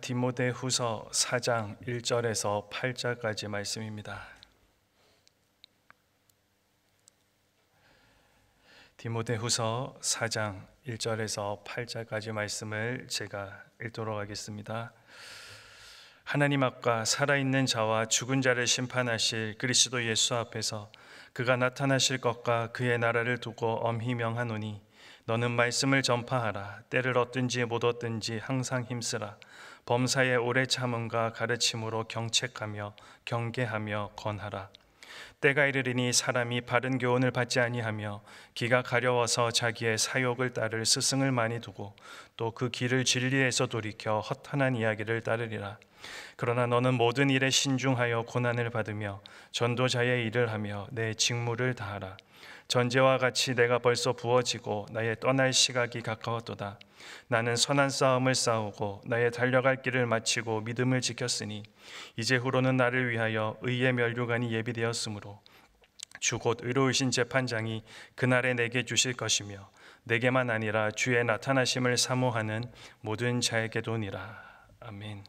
디모데후서 4장 1절에서 8절까지 말씀입니다. 디모데후서 4장 1절에서 8절까지 말씀을 제가 읽도록 하겠습니다. 하나님 앞과 살아있는 자와 죽은 자를 심판하실 그리스도 예수 앞에서 그가 나타나실 것과 그의 나라를 두고 엄히 명하노니 너는 말씀을 전파하라. 때를 얻든지 못 얻든지 항상 힘쓰라. 범사에 오래 참음과 가르침으로 경책하며 경계하며 권하라. 때가 이르리니 사람이 바른 교훈을 받지 아니하며 기가 가려워서 자기의 사욕을 따를 스승을 많이 두고 또 그 길을 진리에서 돌이켜 허탄한 이야기를 따르리라. 그러나 너는 모든 일에 신중하여 고난을 받으며 전도자의 일을 하며 내 직무를 다하라. 전제와 같이 내가 벌써 부어지고 나의 떠날 시각이 가까웠도다. 나는 선한 싸움을 싸우고 나의 달려갈 길을 마치고 믿음을 지켰으니 이제 후로는 나를 위하여 의의 면류관이 예비되었으므로 주 곧 의로우신 재판장이 그날에 내게 주실 것이며 내게만 아니라 주의 나타나심을 사모하는 모든 자에게도니라. 아멘.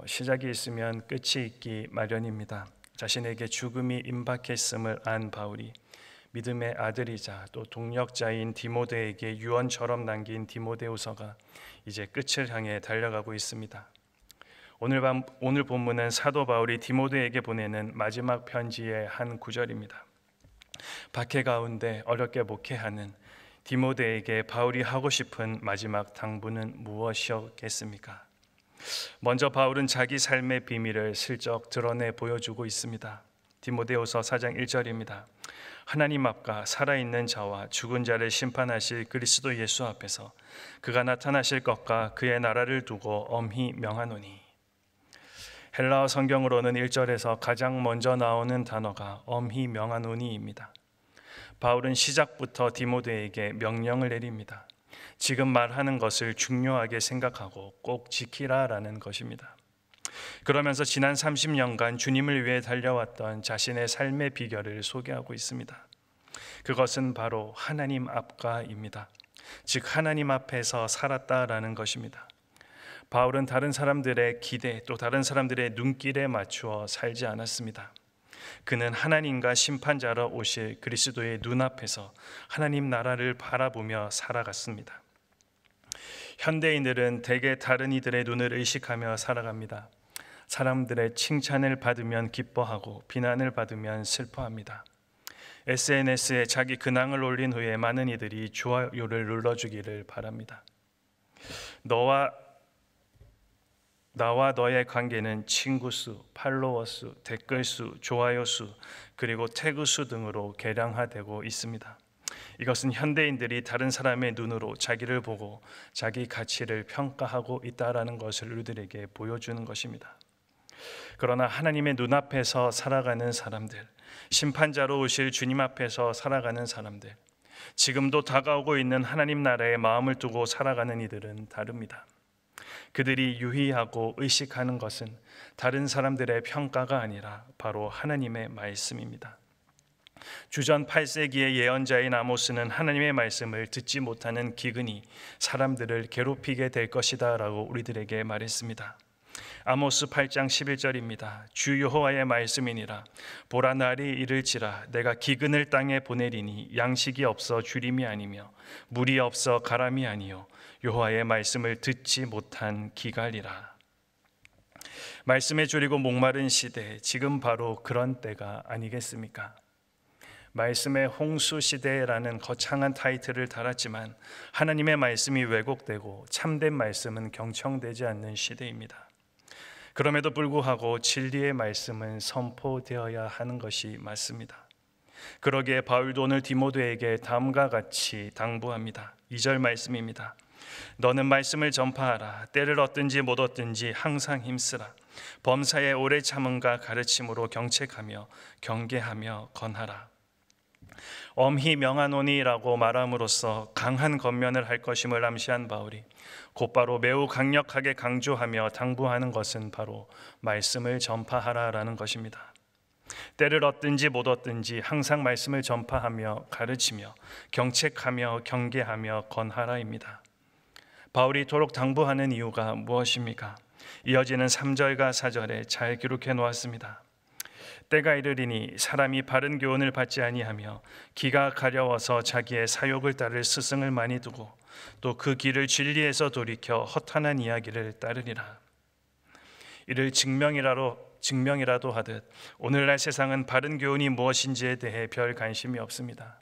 시작이 있으면 끝이 있기 마련입니다. 자신에게 죽음이 임박했음을 안 바울이 믿음의 아들이자 또 동력자인 디모데에게 유언처럼 남긴 디모데후서가 이제 끝을 향해 달려가고 있습니다. 오늘 본문은 사도 바울이 디모데에게 보내는 마지막 편지의 한 구절입니다. 박해 가운데 어렵게 목회하는 디모데에게 바울이 하고 싶은 마지막 당부는 무엇이었겠습니까? 먼저 바울은 자기 삶의 비밀을 슬쩍 드러내 보여주고 있습니다. 디모데후서 4장 1절입니다. 하나님 앞과 살아있는 자와 죽은 자를 심판하실 그리스도 예수 앞에서 그가 나타나실 것과 그의 나라를 두고 엄히 명하노니. 헬라어 성경으로는 1절에서 가장 먼저 나오는 단어가 엄히 명하노니입니다. 바울은 시작부터 디모데에게 명령을 내립니다. 지금 말하는 것을 중요하게 생각하고 꼭 지키라라는 것입니다. 그러면서 지난 30년간 주님을 위해 달려왔던 자신의 삶의 비결을 소개하고 있습니다. 그것은 바로 하나님 앞가입니다. 즉 하나님 앞에서 살았다라는 것입니다. 바울은 다른 사람들의 기대 또 다른 사람들의 눈길에 맞추어 살지 않았습니다. 그는 하나님과 심판자로 오실 그리스도의 눈앞에서 하나님 나라를 바라보며 살아갔습니다. 현대인들은 대개 다른 이들의 눈을 의식하며 살아갑니다. 사람들의 칭찬을 받으면 기뻐하고 비난을 받으면 슬퍼합니다. SNS에 자기 근황을 올린 후에 많은 이들이 좋아요를 눌러주기를 바랍니다. 나와 너의 관계는 친구 수, 팔로워 수, 댓글 수, 좋아요 수, 그리고 태그 수 등으로 계량화되고 있습니다. 이것은 현대인들이 다른 사람의 눈으로 자기를 보고 자기 가치를 평가하고 있다라는 것을 우리들에게 보여주는 것입니다. 그러나 하나님의 눈앞에서 살아가는 사람들, 심판자로 오실 주님 앞에서 살아가는 사람들, 지금도 다가오고 있는 하나님 나라에 마음을 두고 살아가는 이들은 다릅니다. 그들이 유의하고 의식하는 것은 다른 사람들의 평가가 아니라 바로 하나님의 말씀입니다. 주전 8세기의 예언자인 아모스는 하나님의 말씀을 듣지 못하는 기근이 사람들을 괴롭히게 될 것이다 라고 우리들에게 말했습니다. 아모스 8장 11절입니다. 주 여호와의 말씀이니라. 보라 날이 이를지라 내가 기근을 땅에 보내리니 양식이 없어 주림이 아니며 물이 없어 가람이 아니요 여호와의 말씀을 듣지 못한 기갈이라. 말씀에 졸이고 목마른 시대, 지금 바로 그런 때가 아니겠습니까? 말씀의 홍수 시대라는 거창한 타이틀을 달았지만 하나님의 말씀이 왜곡되고 참된 말씀은 경청되지 않는 시대입니다. 그럼에도 불구하고 진리의 말씀은 선포되어야 하는 것이 맞습니다. 그러기에 바울도 오늘 디모데에게 다음과 같이 당부합니다. 2절 말씀입니다. 너는 말씀을 전파하라. 때를 얻든지 못 얻든지 항상 힘쓰라. 범사에 오래 참음과 가르침으로 경책하며 경계하며 권하라. 엄히 명하노니라고 말함으로써 강한 권면을 할 것임을 암시한 바울이 곧바로 매우 강력하게 강조하며 당부하는 것은 바로 말씀을 전파하라라는 것입니다. 때를 얻든지 못 얻든지 항상 말씀을 전파하며 가르치며 경책하며 경계하며 권하라입니다. 바울이 이토록 당부하는 이유가 무엇입니까? 이어지는 3절과 4절에 잘 기록해 놓았습니다. 때가 이르리니 사람이 바른 교훈을 받지 아니하며 기가 가려워서 자기의 사욕을 따를 스승을 많이 두고 또 그 길을 진리에서 돌이켜 허탄한 이야기를 따르니라. 이를 증명이라도 하듯 오늘날 세상은 바른 교훈이 무엇인지에 대해 별 관심이 없습니다.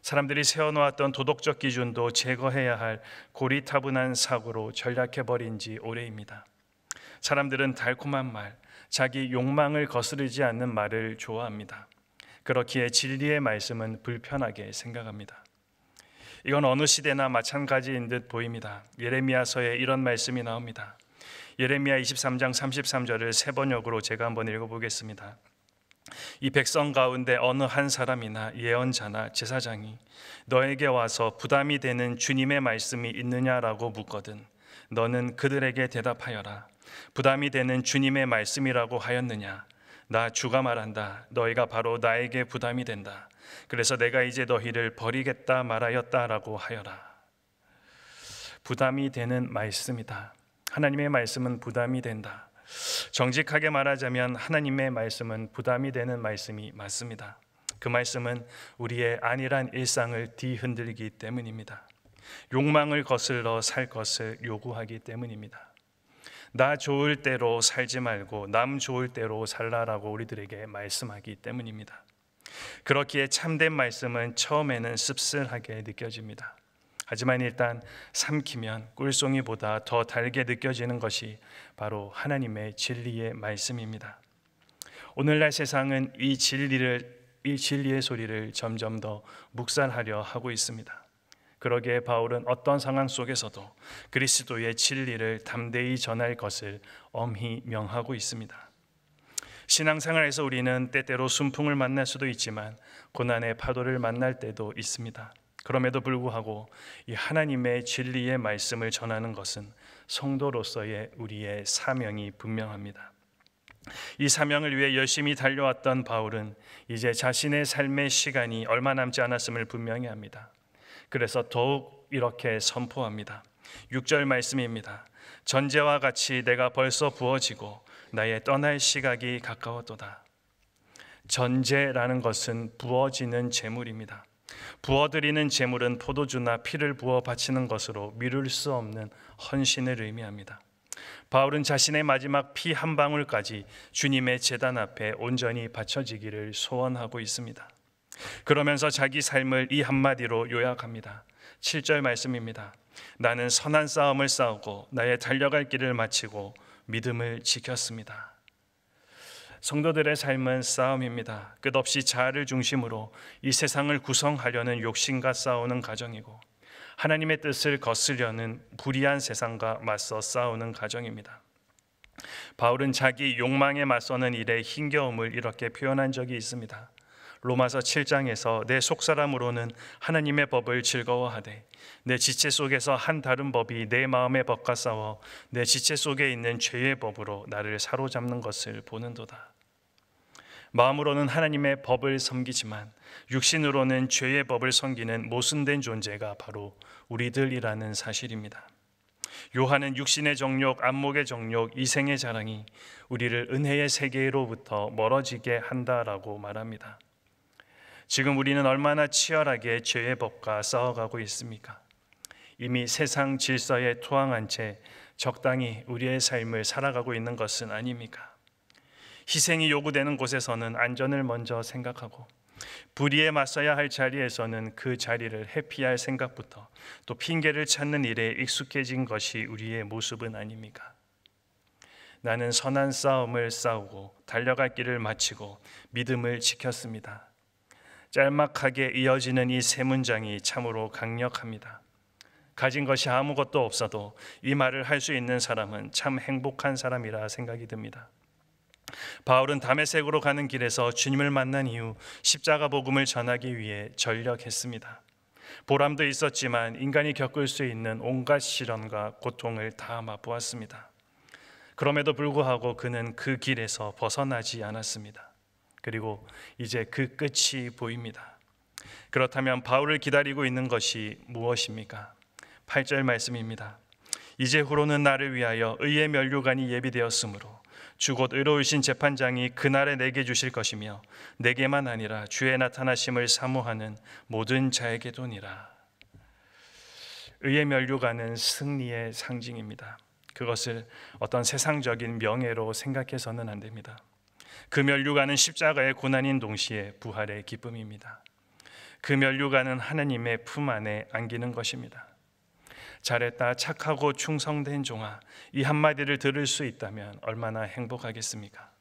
사람들이 세워놓았던 도덕적 기준도 제거해야 할 고리타분한 사고로 전락해버린 지 오래입니다. 사람들은 달콤한 말, 자기 욕망을 거스르지 않는 말을 좋아합니다. 그렇기에 진리의 말씀은 불편하게 생각합니다. 이건 어느 시대나 마찬가지인 듯 보입니다. 예레미야서에 이런 말씀이 나옵니다. 예레미야 23장 33절을 세 번역으로 제가 한번 읽어보겠습니다. 이 백성 가운데 어느 한 사람이나 예언자나 제사장이 너에게 와서 부담이 되는 주님의 말씀이 있느냐라고 묻거든 너는 그들에게 대답하여라. 부담이 되는 주님의 말씀이라고 하였느냐? 나 주가 말한다. 너희가 바로 나에게 부담이 된다. 그래서 내가 이제 너희를 버리겠다 말하였다라고 하여라. 부담이 되는 말씀이다. 하나님의 말씀은 부담이 된다. 정직하게 말하자면 하나님의 말씀은 부담이 되는 말씀이 맞습니다. 그 말씀은 우리의 안일한 일상을 뒤흔들기 때문입니다. 욕망을 거슬러 살 것을 요구하기 때문입니다. 나 좋을 대로 살지 말고 남 좋을 대로 살라라고 우리들에게 말씀하기 때문입니다. 그렇기에 참된 말씀은 처음에는 씁쓸하게 느껴집니다. 하지만 일단 삼키면 꿀송이보다 더 달게 느껴지는 것이 바로 하나님의 진리의 말씀입니다. 오늘날 세상은 이 진리의 소리를 점점 더 묵살하려 하고 있습니다. 그러기에 바울은 어떤 상황 속에서도 그리스도의 진리를 담대히 전할 것을 엄히 명하고 있습니다. 신앙생활에서 우리는 때때로 순풍을 만날 수도 있지만 고난의 파도를 만날 때도 있습니다. 그럼에도 불구하고 이 하나님의 진리의 말씀을 전하는 것은 성도로서의 우리의 사명이 분명합니다. 이 사명을 위해 열심히 달려왔던 바울은 이제 자신의 삶의 시간이 얼마 남지 않았음을 분명히 합니다. 그래서 더욱 이렇게 선포합니다. 6절 말씀입니다. 전제와 같이 내가 벌써 부어지고 나의 떠날 시각이 가까웠도다. 전제라는 것은 부어지는 제물입니다. 부어드리는 제물은 포도주나 피를 부어 바치는 것으로 미룰 수 없는 헌신을 의미합니다. 바울은 자신의 마지막 피 한 방울까지 주님의 제단 앞에 온전히 바쳐지기를 소원하고 있습니다. 그러면서 자기 삶을 이 한마디로 요약합니다. 7절 말씀입니다. 나는 선한 싸움을 싸우고 나의 달려갈 길을 마치고 믿음을 지켰습니다. 성도들의 삶은 싸움입니다. 끝없이 자아를 중심으로 이 세상을 구성하려는 욕심과 싸우는 과정이고 하나님의 뜻을 거스려는 불의한 세상과 맞서 싸우는 과정입니다. 바울은 자기 욕망에 맞서는 일에 힘겨움을 이렇게 표현한 적이 있습니다. 로마서 7장에서 내 속사람으로는 하나님의 법을 즐거워하되 내 지체 속에서 한 다른 법이 내 마음의 법과 싸워 내 지체 속에 있는 죄의 법으로 나를 사로잡는 것을 보는도다. 마음으로는 하나님의 법을 섬기지만 육신으로는 죄의 법을 섬기는 모순된 존재가 바로 우리들이라는 사실입니다. 요한은 육신의 정욕, 안목의 정욕, 이생의 자랑이 우리를 은혜의 세계로부터 멀어지게 한다라고 말합니다. 지금 우리는 얼마나 치열하게 죄의 법과 싸워가고 있습니까? 이미 세상 질서에 투항한 채 적당히 우리의 삶을 살아가고 있는 것은 아닙니까? 희생이 요구되는 곳에서는 안전을 먼저 생각하고 불의에 맞서야 할 자리에서는 그 자리를 회피할 생각부터 또 핑계를 찾는 일에 익숙해진 것이 우리의 모습은 아닙니까? 나는 선한 싸움을 싸우고 달려갈 길을 마치고 믿음을 지켰습니다. 짤막하게 이어지는 이 세 문장이 참으로 강력합니다. 가진 것이 아무것도 없어도 이 말을 할 수 있는 사람은 참 행복한 사람이라 생각이 듭니다. 바울은 다메섹으로 가는 길에서 주님을 만난 이후 십자가 복음을 전하기 위해 전력했습니다. 보람도 있었지만 인간이 겪을 수 있는 온갖 시련과 고통을 다 맛보았습니다. 그럼에도 불구하고 그는 그 길에서 벗어나지 않았습니다. 그리고 이제 그 끝이 보입니다. 그렇다면 바울을 기다리고 있는 것이 무엇입니까? 8절 말씀입니다. 이제후로는 나를 위하여 의의 면류관이 예비되었으므로 주 곧 의로우신 재판장이 그날에 내게 주실 것이며 내게만 아니라 주의 나타나심을 사모하는 모든 자에게도니라. 의의 면류관은 승리의 상징입니다. 그것을 어떤 세상적인 명예로 생각해서는 안 됩니다. 그 면류관은 십자가의 고난인 동시에 부활의 기쁨입니다. 그 면류관은 하나님의 품 안에 안기는 것입니다. 잘했다, 착하고 충성된 종아, 이 한마디를 들을 수 있다면 얼마나 행복하겠습니까?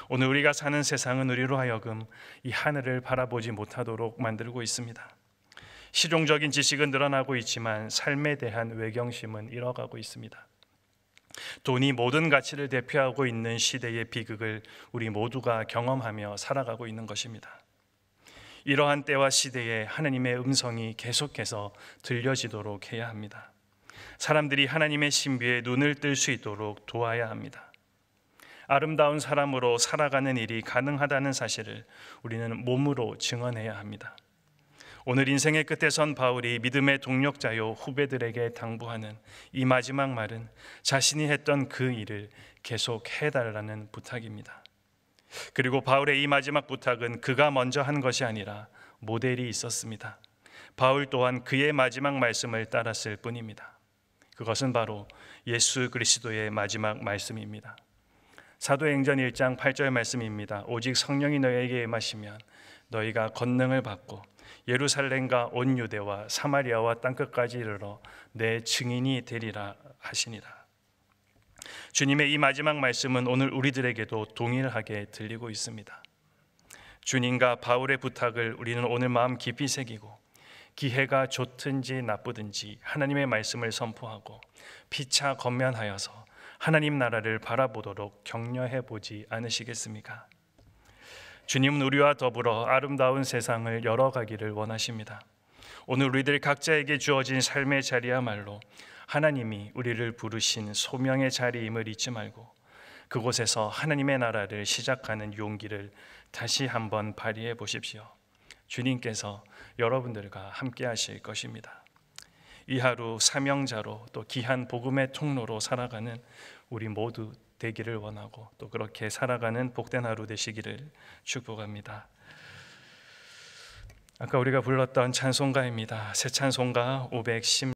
오늘 우리가 사는 세상은 우리로 하여금 이 하늘을 바라보지 못하도록 만들고 있습니다. 실용적인 지식은 늘어나고 있지만 삶에 대한 외경심은 잃어가고 있습니다. 돈이 모든 가치를 대표하고 있는 시대의 비극을 우리 모두가 경험하며 살아가고 있는 것입니다. 이러한 때와 시대에 하나님의 음성이 계속해서 들려지도록 해야 합니다. 사람들이 하나님의 신비에 눈을 뜰 수 있도록 도와야 합니다. 아름다운 사람으로 살아가는 일이 가능하다는 사실을 우리는 몸으로 증언해야 합니다. 오늘 인생의 끝에 선 바울이 믿음의 동력자요 후배들에게 당부하는 이 마지막 말은 자신이 했던 그 일을 계속 해달라는 부탁입니다. 그리고 바울의 이 마지막 부탁은 그가 먼저 한 것이 아니라 모델이 있었습니다. 바울 또한 그의 마지막 말씀을 따랐을 뿐입니다. 그것은 바로 예수 그리스도의 마지막 말씀입니다. 사도행전 1장 8절 말씀입니다. 오직 성령이 너희에게 임하시면 너희가 권능을 받고 예루살렘과 온 유대와 사마리아와 땅끝까지 이르러 내 증인이 되리라 하시니라. 주님의 이 마지막 말씀은 오늘 우리들에게도 동일하게 들리고 있습니다. 주님과 바울의 부탁을 우리는 오늘 마음 깊이 새기고 기회가 좋든지 나쁘든지 하나님의 말씀을 선포하고 피차 건면하여서 하나님 나라를 바라보도록 격려해 보지 않으시겠습니까? 주님은 우리와 더불어 아름다운 세상을 열어가기를 원하십니다. 오늘 우리들 각자에게 주어진 삶의 자리야말로 하나님이 우리를 부르신 소명의 자리임을 잊지 말고 그곳에서 하나님의 나라를 시작하는 용기를 다시 한번 발휘해 보십시오. 주님께서 여러분들과 함께 하실 것입니다. 이 하루 사명자로 또 귀한 복음의 통로로 살아가는 우리 모두 되기를 원하고 또 그렇게 살아가는 복된 하루 되시기를 축복합니다. 아까 우리가 불렀던 찬송가입니다. 새 찬송가 510